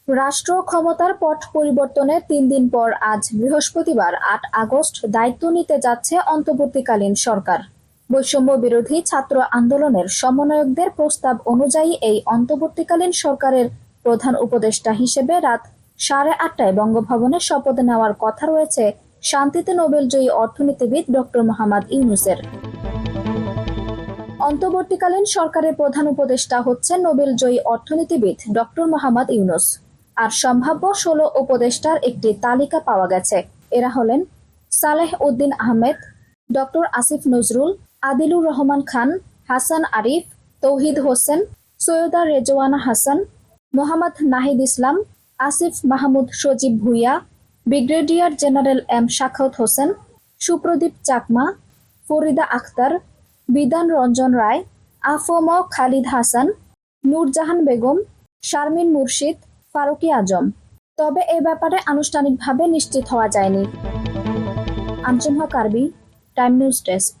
রাষ্ট্র ক্ষমতার পট পরিবর্তনের ৩ দিন পর আজ বৃহস্পতিবার ৮ আগস্ট দায়িত্ব নিতে যাচ্ছে অন্তর্বর্তীকালীন সরকার। বৈষম্য বিরোধী ছাত্র আন্দোলনের সমন্বয়কদের প্রস্তাব অনুযায়ী এই অন্তর্বর্তীকালীন সরকারের প্রধান উপদেষ্টা হিসেবে রাত 8:30টায় বঙ্গভবনে শপথ নেওয়ার কথা রয়েছে শান্তিতে নোবেলজয়ী অর্থনীতিবিদ ডক্টর মোহাম্মদ ইউনূসের। অন্তর্বর্তীকালীন সরকারের প্রধান উপদেষ্টা হচ্ছেন নোবেলজয়ী অর্থনীতিবিদ ডক্টর মোহাম্মদ ইউনূস। আর সম্ভাব্য ১৬ উপদেষ্টার একটি তালিকা পাওয়া গেছে। এরা হলেন Saleh Uddin Ahmed, doctor Asif Nazrul, Adilur Rahman Khan, Hasan Arif, Touhid Hossain, Syeda Rizwana Hasan, Mohammad Nahid Islam, Asif Mahmud Sajib Bhuiyan, brigadier general M Sakhawat Hossain, Supradip Chakma, Farida Akhter, Bidhan Ranjan রায়, আফম খালিদ হাসান, নূরজাহান বেগম, শারমিন মুর্শিদ, ফারুকী আজম। তবে এ ব্যাপারে আনুষ্ঠানিকভাবে নিশ্চিত হওয়া যায়নি। আঞ্জুম হক আরবি, টাইম নিউজ ডেস্ক।